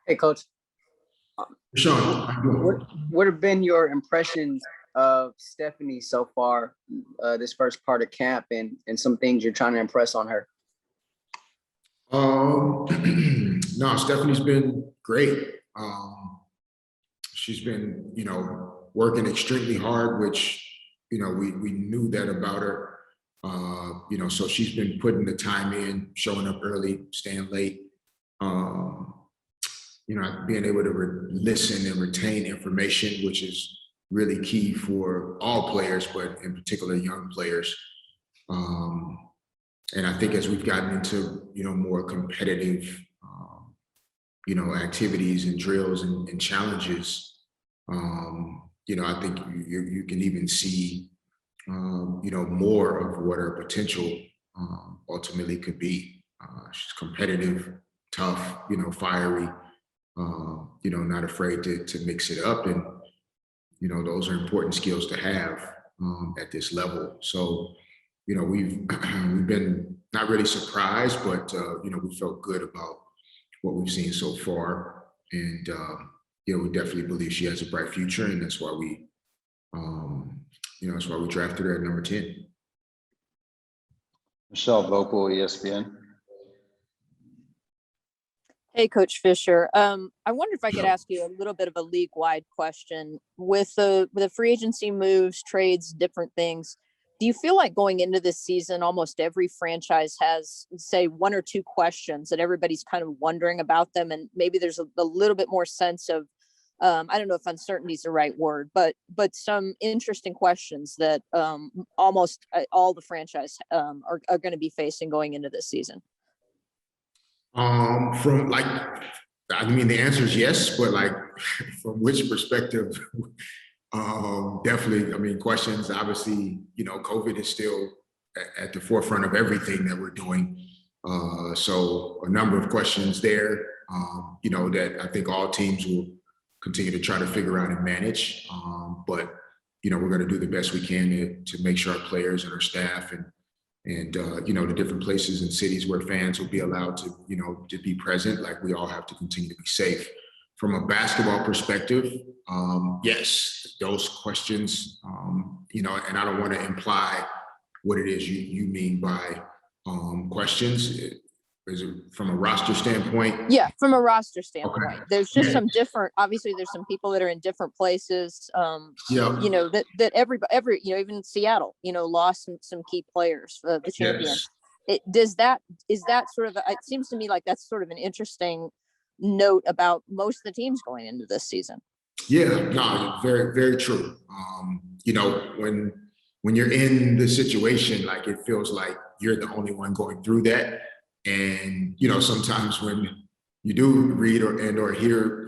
Hey, Coach. Sean, how you doing? What have been your impressions of Stephanie so far, this first part of camp, and some things you're trying to impress on her? No, Stephanie's been great. She's been, working extremely hard, which, we knew that about her. So she's been putting the time in, showing up early, staying late. Being able to listen and retain information, which is really key for all players, but in particular young players. And I think as we've gotten into, more competitive, activities and drills and challenges, I think you can even see, more of what her potential ultimately could be. She's competitive, tough, fiery, not afraid to mix it up. And, those are important skills to have at this level. So, we've been not really surprised, but, we felt good about what we've seen so far. And, we definitely believe she has a bright future. And that's why that's why we drafted her at number 10. Michelle Vocal, ESPN. Hey, Coach Fisher. I wonder if I could ask you a little bit of a league-wide question. With the free agency moves, trades, different things, do you feel like going into this season, almost every franchise has, say, one or two questions that everybody's kind of wondering about them, and maybe there's a little bit more sense of, I don't know if uncertainty is the right word, but some interesting questions that almost all the franchise are going to be facing going into this season? The answer is yes, but from which perspective? Definitely. Questions, obviously, COVID is still at the forefront of everything that we're doing. So a number of questions there, that I think all teams will continue to try to figure out and manage. But, we're going to do the best we can to make sure our players and our staff and the different places and cities where fans will be allowed to, to be present, we all have to continue to be safe. From a basketball perspective, yes, those questions, and I don't want to imply what it is you mean by questions. Is it from a roster standpoint? Yeah, from a roster standpoint. Okay. There's just some different, obviously there's some people that are in different places, that every even Seattle, lost some key players, the champions. Yes. Is that sort of, it seems to me like that's sort of an interesting note about most of the teams going into this season. Yeah, no, very, very true. When you're in the situation, it feels like you're the only one going through that. And, sometimes when you do read or hear,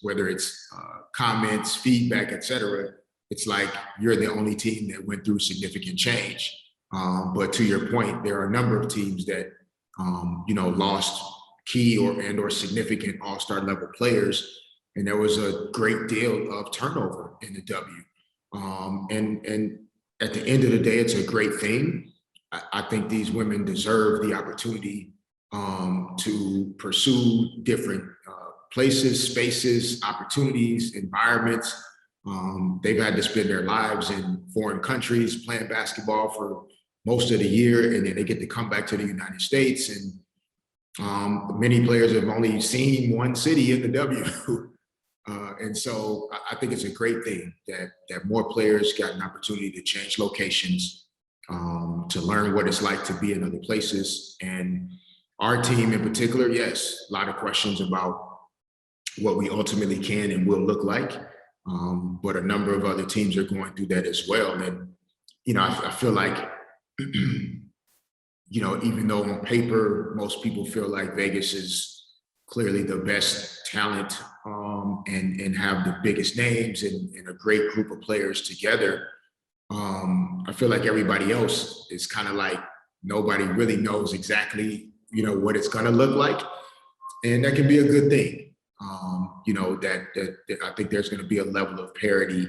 whether it's comments, feedback, et cetera, it's like you're the only team that went through significant change. But to your point, there are a number of teams that, lost key or significant all-star level players. And there was a great deal of turnover in the W. And at the end of the day, it's a great thing. I think these women deserve the opportunity to pursue different places, spaces, opportunities, environments. They've had to spend their lives in foreign countries playing basketball for most of the year, and then they get to come back to the United States. And many players have only seen one city in the W. And so I think it's a great thing that more players got an opportunity to change locations, to learn what it's like to be in other places. And our team in particular, yes, a lot of questions about what we ultimately can and will look like. But a number of other teams are going through that as well. And, I feel like, even though on paper, most people feel like Vegas is clearly the best talent and have the biggest names and a great group of players together, I feel like everybody else is kind of like nobody really knows exactly, what it's going to look like. And that can be a good thing. That I think there's going to be a level of parity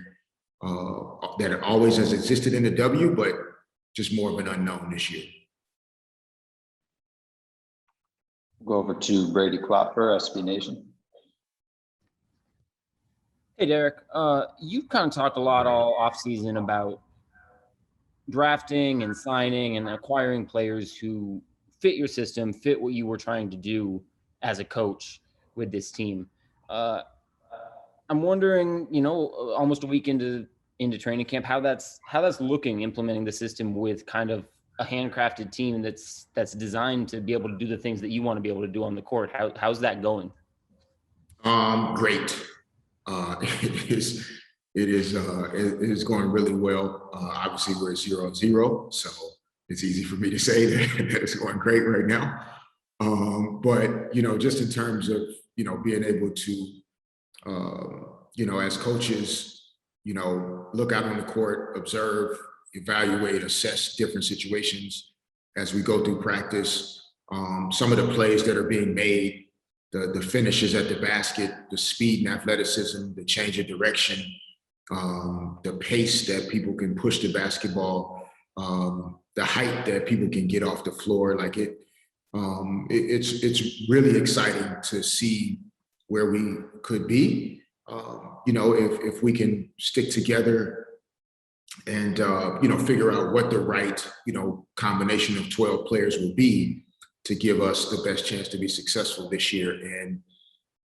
that always has existed in the W, but just more of an unknown this year. Go over to Brady Klopfer, SB Nation. Hey, Derek. You've kind of talked a lot all offseason about drafting and signing and acquiring players who fit your system, fit what you were trying to do as a coach with this team. Uh, I'm wondering, almost a week into training camp, how that's looking, implementing the system with kind of a handcrafted team that's designed to be able to do the things that you want to be able to do on the court. How's that going? Great. It is. It is going really well. Obviously, we're 0-0, so it's easy for me to say that it's going great right now. But just in terms of being able to as coaches, look out on the court, observe, evaluate, assess different situations as we go through practice. Some of the plays that are being made, the finishes at the basket, the speed and athleticism, the change of direction, the pace that people can push the basketball, the height that people can get off the floor. Like it's really exciting to see where we could be. If we can stick together and figure out what the right combination of 12 players will be to give us the best chance to be successful this year. And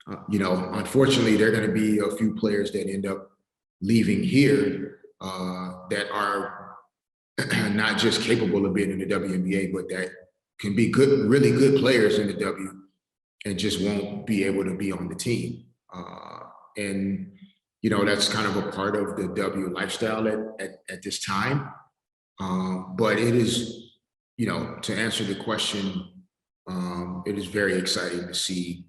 unfortunately, there are going to be a few players that end up leaving here that are not just capable of being in the WNBA, but that can be good, really good players in the W, and just won't be able to be on the team. And that's kind of a part of the W lifestyle at this time. But it is, to answer the question, it is very exciting to see,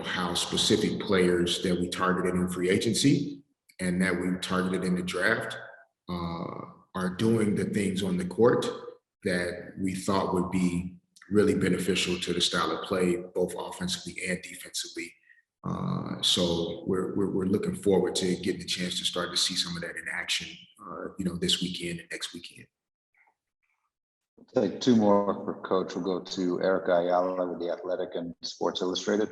how specific players that we targeted in free agency and that we targeted in the draft are doing the things on the court that we thought would be really beneficial to the style of play, both offensively and defensively. So we're looking forward to getting the chance to start to see some of that in action, this weekend and next weekend. Take two more for Coach. We'll go to Erica Ayala with The Athletic and Sports Illustrated.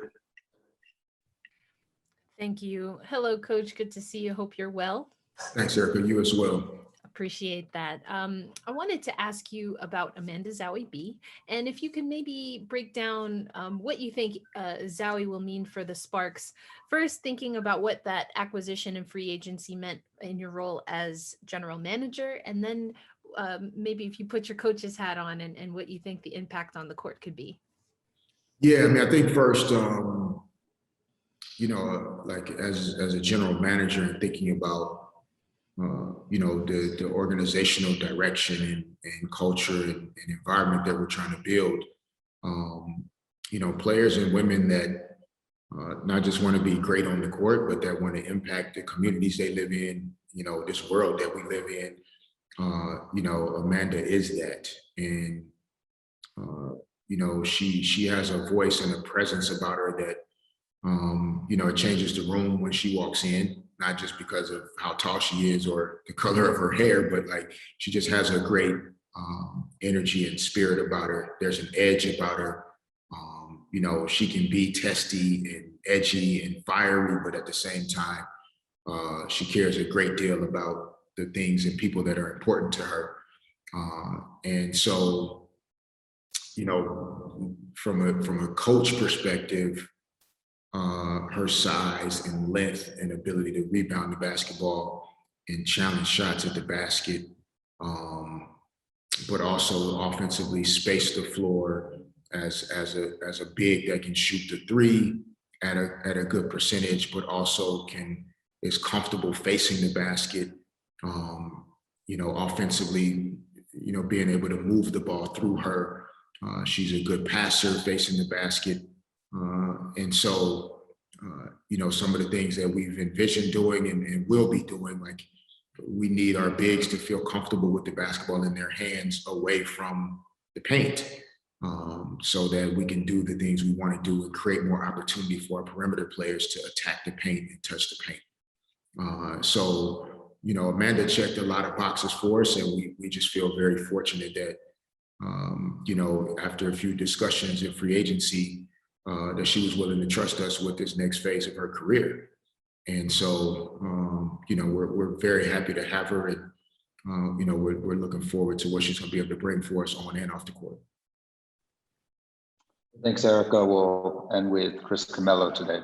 Thank you. Hello, Coach. Good to see you. Hope you're well. Thanks, Erica. You as well. Appreciate that. I wanted to ask you about Amanda Zahui B, and if you can maybe break down what you think Zahui will mean for the Sparks. First, thinking about what that acquisition and free agency meant in your role as general manager, and then maybe if you put your coach's hat on and what you think the impact on the court could be. Yeah, I mean, I think first, like as a general manager and thinking about the organizational direction and culture and environment that we're trying to build. Players and women that not just want to be great on the court, but that want to impact the communities they live in, this world that we live in. Amanda is that. And, she has a voice and a presence about her that, it changes the room when she walks in. Not just because of how tall she is or the color of her hair, but like she just has a great energy and spirit about her. There's an edge about her. She can be testy and edgy and fiery, but at the same time, she cares a great deal about the things and people that are important to her. And so, from a coach perspective, her size and length and ability to rebound the basketball and challenge shots at the basket, but also offensively space the floor as a big that can shoot the three at a good percentage, but also is comfortable facing the basket. Offensively, being able to move the ball through her. She's a good passer facing the basket. And so, some of the things that we've envisioned doing and will be doing, like we need our bigs to feel comfortable with the basketball in their hands away from the paint, so that we can do the things we want to do and create more opportunity for our perimeter players to attack the paint and touch the paint. So, Amanda checked a lot of boxes for us, and we just feel very fortunate that, after a few discussions in free agency, that she was willing to trust us with this next phase of her career. And so, we're very happy to have her, and we're looking forward to what she's going to be able to bring for us on and off the court. Thanks, Erica. We'll end with Chris Camello today.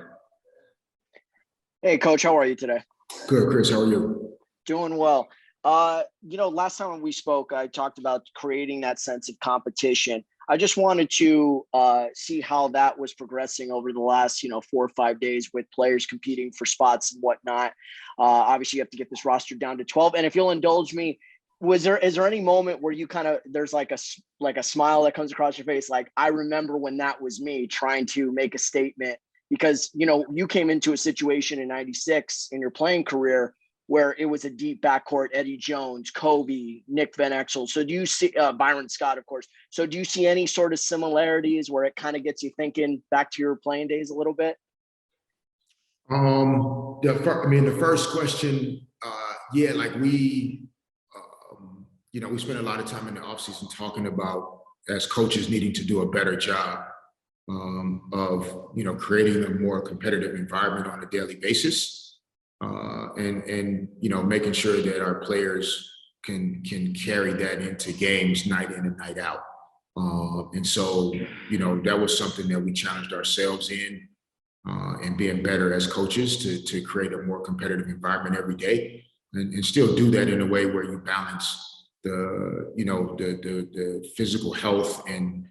Hey, Coach, how are you today? Good, Chris. How are you? Doing well. Last time when we spoke, I talked about creating that sense of competition. I just wanted to see how that was progressing over the last, 4 or 5 days with players competing for spots and whatnot. Obviously, you have to get this roster down to 12. And if you'll indulge me, is there any moment where you there's like a smile that comes across your face? Like, I remember when that was me trying to make a statement, because, you came into a situation in '96 in your playing career where it was a deep backcourt, Eddie Jones, Kobe, Nick Van Exel. So do you see Byron Scott, of course. So do you see any sort of similarities where it kind of gets you thinking back to your playing days a little bit? The first question, we spent a lot of time in the offseason talking about, as coaches, needing to do a better job of creating a more competitive environment on a daily basis. And making sure that our players can carry that into games night in and night out. And so, that was something that we challenged ourselves in, and being better as coaches to create a more competitive environment every day, and still do that in a way where you balance the physical health and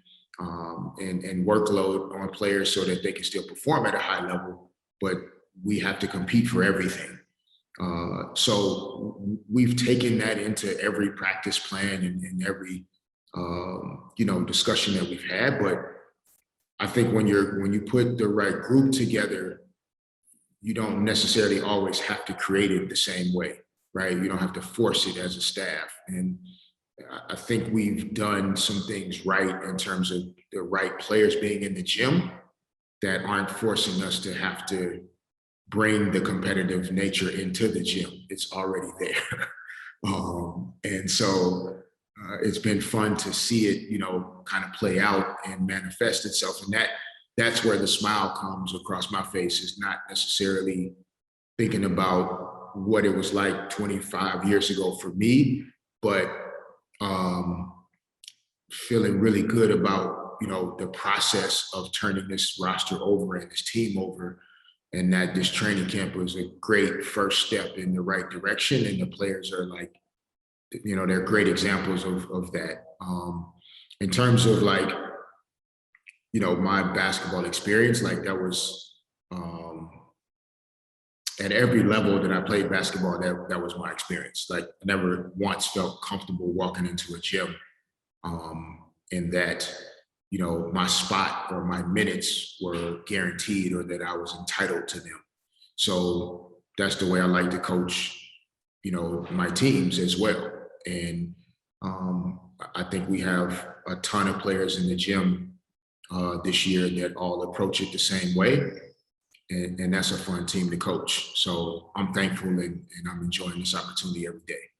workload on players so that they can still perform at a high level, but we have to compete for everything. So we've taken that into every practice plan and every, discussion that we've had. But I think when you put the right group together, you don't necessarily always have to create it the same way, right? You don't have to force it as a staff. And I think we've done some things right in terms of the right players being in the gym that aren't forcing us to have to bring the competitive nature into the gym. It's already there. And so it's been fun to see it, kind of play out and manifest itself. And that's where the smile comes across my face, is not necessarily thinking about what it was like 25 years ago for me, but feeling really good about, the process of turning this roster over and this team over, and that this training camp was a great first step in the right direction. And the players are they're great examples of that. In terms of my basketball experience, that was at every level that I played basketball, that was my experience. I never once felt comfortable walking into a gym in that, my spot or my minutes were guaranteed, or that I was entitled to them. So that's the way I like to coach, my teams as well. And I think we have a ton of players in the gym this year that all approach it the same way. And that's a fun team to coach. So I'm thankful, and I'm enjoying this opportunity every day.